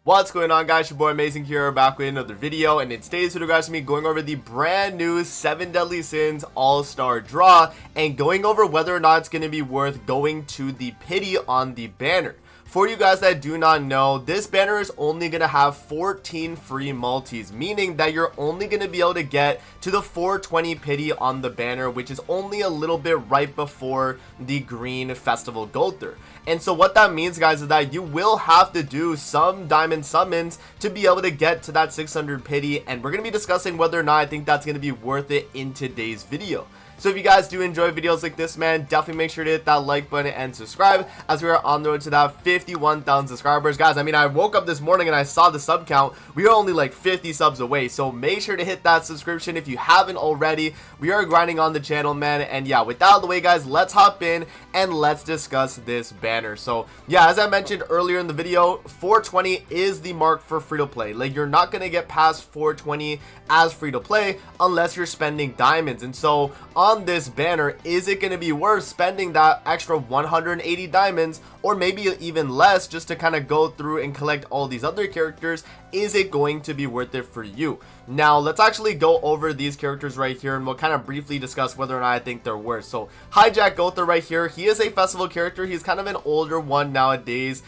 What's going on, guys? Your boy Amazing here, back with another video, and in today's video, guys, me going over the brand new 7 Deadly Sins All-Star Draw and going over whether or not it's going to be worth going to the pity on the banner. For you guys that do not know, this banner is only going to have 14 free multis, meaning that you're only going to be able to get to the 420 pity on the banner, which is only a little bit right before the green festival Gowther. And so what that means, guys, is that you will have to do some diamond summons to be able to get to that 600 pity, and we're going to be discussing whether or not I think that's going to be worth it in today's video. So if you guys do enjoy videos like this, man, definitely make sure to hit that like button and subscribe as we are on the road to that 51,000 subscribers. Guys, I mean, I woke up this morning and I saw the sub count. We are only like 50 subs away, so make sure to hit that subscription if you haven't already. We are grinding on the channel, man, and yeah, with that out of the way, guys, let's hop in and let's discuss this banner. So yeah, as I mentioned earlier in the video, 420 is the mark for free-to-play. Like, you're not going to get past 420 as free-to-play unless you're spending diamonds. And so on this banner, is it going to be worth spending that extra 180 diamonds or maybe even less just to kind of go through and collect all these other characters? Is it going to be worth it for you? Now let's actually go over these characters right here, and we'll kind of briefly discuss whether or not I think they're worth. So Hijack Gowther right here, he is a festival character. He's kind of an older one nowadays.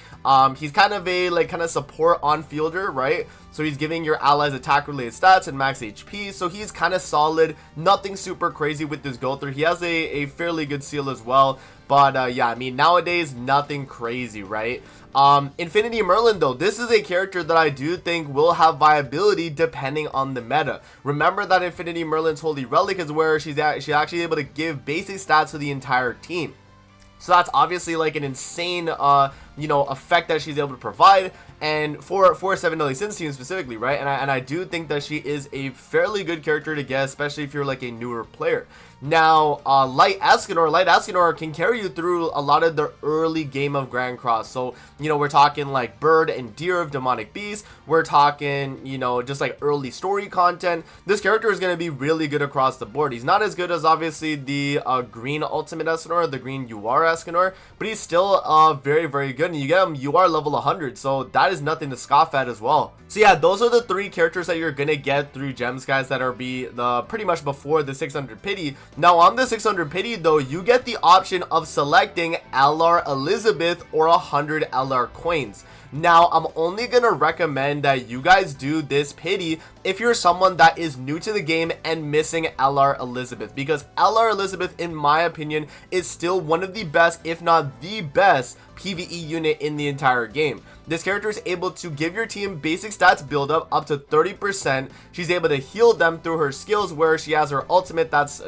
He's kind of a support on fielder, right? So he's giving your allies attack related stats and max HP, so he's kind of solid. Nothing super crazy with this Gowther. He has a fairly good seal as well, but yeah, I mean, nowadays nothing crazy, right? Infinity Merlin, though, this is a character that I do think will have viability depending on the meta. Remember that Infinity Merlin's Holy Relic is where she's actually able to give basic stats to the entire team. So that's obviously like an insane effect that she's able to provide, and for 7 Deadly Sins team specifically, right? And I do think that she is a fairly good character to get, especially if you're like a newer player. Now Light Escanor can carry you through a lot of the early game of Grand Cross. So we're talking like Bird and Deer of Demonic Beast, we're talking just like early story content. This character is going to be really good across the board. He's not as good as obviously the green ultimate Escanor, the green UR Escanor, but he's still very, very good, and you get him UR level 100, so that is nothing to scoff at as well. So yeah, those are the 3 characters that you're gonna get through gems, guys, that are pretty much before the 600 pity. Now on the 600 pity though, you get the option of selecting LR Elizabeth or 100 LR coins. Now I'm only gonna recommend that you guys do this pity if you're someone that is new to the game and missing LR Elizabeth, because LR Elizabeth, in my opinion, is still one of the best, if not the best, PvE unit in the entire game. This character is able to give your team basic stats build up to 30%. She's able to heal them through her skills, where she has her ultimate that's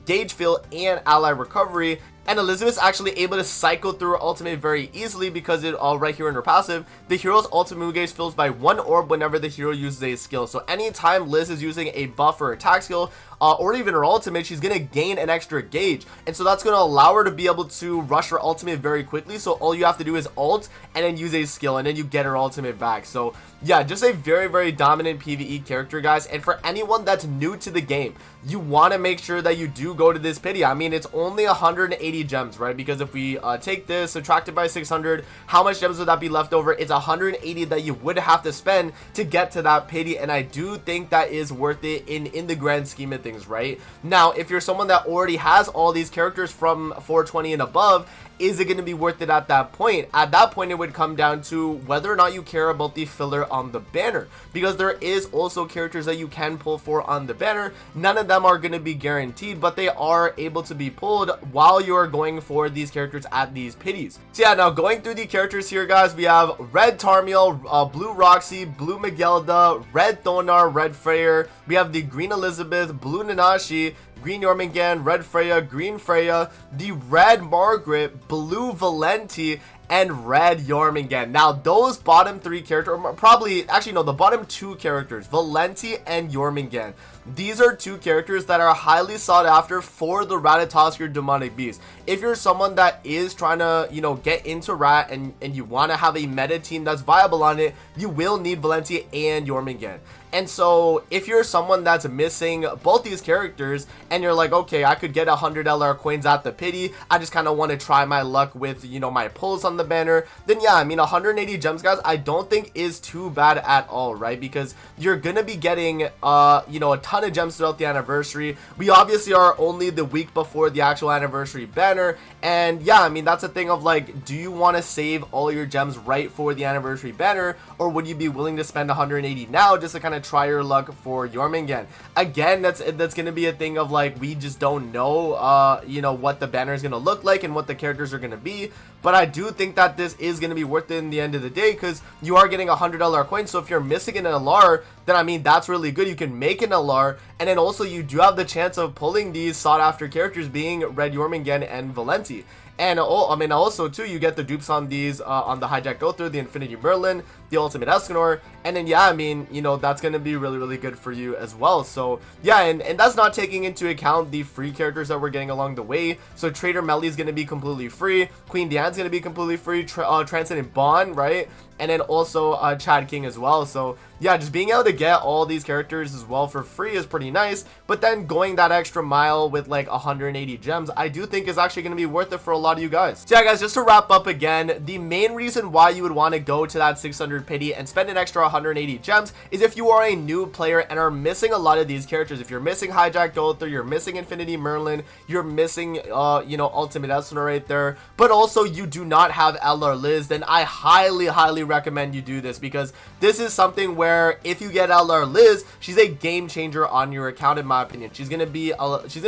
gauge fill and ally recovery. And Elizabeth's actually able to cycle through her ultimate very easily because it all right here in her passive, the hero's ultimate move gauge fills by 1 orb whenever the hero uses a skill. So anytime Liz is using a buff or attack skill, or even her ultimate, she's going to gain an extra gauge, and so that's going to allow her to be able to rush her ultimate very quickly. So all you have to do is ult and then use a skill, and then you get her ultimate back. So yeah, just a very, very dominant PvE character, guys. And for anyone that's new to the game, you want to make sure that you do go to this pity. I mean, it's only 180 gems, right? Because if we take this, subtract it by 600, how much gems would that be left over? It's 180 that you would have to spend to get to that pity, and I do think that is worth it in the grand scheme of things, right? Now, if you're someone that already has all these characters from 420 and above, is it going to be worth it at that point? At that point, it would come down to whether or not you care about the filler on the banner, because there is also characters that you can pull for on the banner. None of them are going to be guaranteed, but they are able to be pulled while you're going for these characters at these pities. So yeah, now going through the characters here, guys, we have Red Tarmiel, Blue Roxy, Blue Miguelda, Red Thonar, Red Freyr. We have the Green Elizabeth, Blue Nanashi, Green Jormungand, Red Freya, Green Freya, the Red Margaret, Blue Valenti, and Red Jormungand. Now those bottom 3 characters, or probably actually no, the bottom 2 characters, Valenti and Jormungand, these are 2 characters that are highly sought after for the Ratatoskr Demonic Beast. If you're someone that is trying to get into Rat and you want to have a meta team that's viable on it, you will need Valenti and Jormungand. And so if you're someone that's missing both these characters and you're like, okay, I could get $100 coins at the pity, I just kind of want to try my luck with, you know, my pulls on the banner, then yeah, I mean 180 gems, guys, I don't think is too bad at all, right? Because you're gonna be getting you know, a ton of gems throughout the anniversary. We obviously are only the week before the actual anniversary banner, and yeah, I mean that's a thing of like, do you want to save all your gems right for the anniversary banner, or would you be willing to spend 180 now just to kind of try your luck for Jormungand? Again, that's gonna be a thing of like, we just don't know you know, what the banner is gonna look like and what the characters are gonna be, but I do think that this is gonna be worth it in the end of the day, because you are getting $100 coins. So if you're missing an LR, then I mean that's really good. You can make an LR, and then also you do have the chance of pulling these sought after characters, being Red Jormungand and Valenti. And I mean also too, you get the dupes on these on the Hijack Gowther, the Infinity Merlin, the Ultimate Escanor, and then yeah, I mean, you know, that's gonna be really good for you as well. So yeah, and that's not taking into account the free characters that we're getting along the way. So Trader Melly is gonna be completely free, Queen Diane's gonna be completely free, Transcendent Bond, right? And then also Chad King as well. So yeah, just being able to get all these characters as well for free is pretty nice, but then going that extra mile with like 180 gems, I do think is actually going to be worth it for a lot of you guys. So yeah, guys, just to wrap up again, the main reason why you would want to go to that 600 pity and spend an extra 180 gems is if you are a new player and are missing a lot of these characters. If you're missing Hijack Gowther, you're missing Infinity Merlin, you're missing you know, Ultimate Escanor right there, but also you do not have LR Liz, then I highly recommend you do this, because this is something where if you get LR Liz, she's a game changer on your account, in my opinion. She's gonna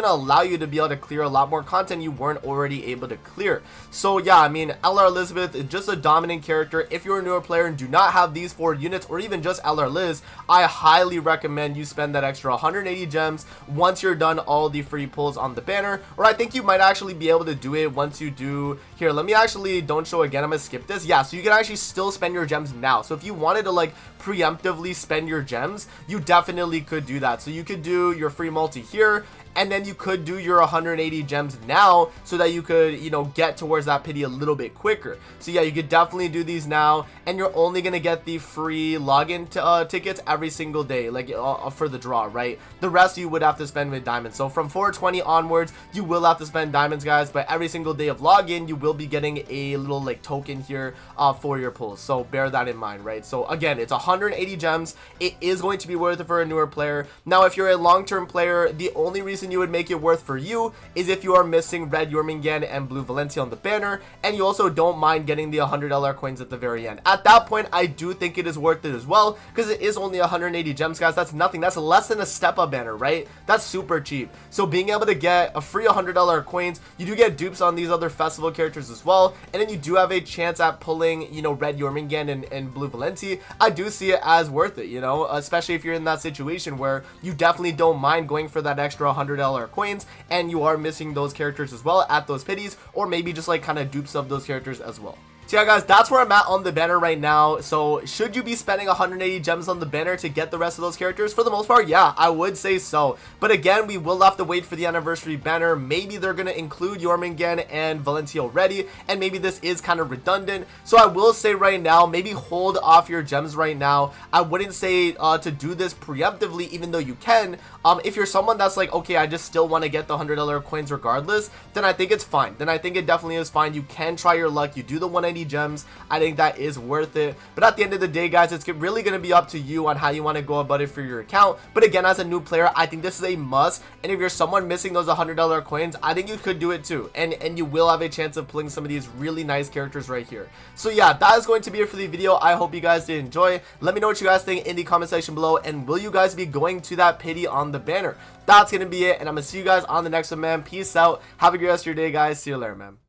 allow you to be able to clear a lot more content you weren't already able to clear. So yeah, I mean, LR Elizabeth is just a dominant character. If you're a newer player and do not have these 4 units, or even just LR Liz, I highly recommend you spend that extra 180 gems once you're done all the free pulls on the banner, or I think you might actually be able to do it once you do. Here, let me actually don't show again, I'm gonna skip this. Yeah, so you can actually still spend your gems now. So if you wanted to like preemptively spend your gems, you definitely could do that. So you could do your free multi here, and then you could do your 180 gems now, so that you could, you know, get towards that pity a little bit quicker. So yeah, you could definitely do these now, and you're only gonna get the free login tickets every single day, like for the draw, right? The rest you would have to spend with diamonds. So from 420 onwards, you will have to spend diamonds, guys, but every single day of login, you will be getting a little like token here for your pulls. So bear that in mind, right? So again, it's 180 gems. It is going to be worth it for a newer player. Now, if you're a long-term player, the only reason you would make it worth for you is if you are missing Red Jormungand and Blue Valencia on the banner, and you also don't mind getting the $100 coins at the very end. At that point, I do think it is worth it as well, because it is only 180 gems, guys. That's nothing. That's less than a step up banner, right? That's super cheap. So being able to get a free $100 coins, you do get dupes on these other festival characters as well, and then you do have a chance at pulling, you know, Red Jormungand and Blue Valencia. I do see it as worth it, you know, especially if you're in that situation where you definitely don't mind going for that extra $100 coins, and you are missing those characters as well at those pities, or maybe just like kind of dupes of those characters as well. So yeah, guys, that's where I'm at on the banner right now. So should you be spending 180 gems on the banner to get the rest of those characters? For the most part, yeah, I would say so. But again, we will have to wait for the anniversary banner. Maybe they're going to include Jormungand and Valencia already, and maybe this is kind of redundant. So I will say right now, maybe hold off your gems right now. I wouldn't say to do this preemptively, even though you can. If you're someone that's like, okay, I just still want to get the $100 coins regardless, then I think it's fine. Then I think it definitely is fine. You can try your luck. You do the 180 gems. I think that is worth it. But at the end of the day, guys, it's really going to be up to you on how you want to go about it for your account. But again, as a new player, I think this is a must. And if you're someone missing those $100 coins, I think you could do it too. And you will have a chance of pulling some of these really nice characters right here. So yeah, that is going to be it for the video. I hope you guys did enjoy. Let me know what you guys think in the comment section below. And will you guys be going to that pity on the banner? That's going to be it. And I'm going to see you guys on the next one, man. Peace out. Have a great rest of your day, guys. See you later, man.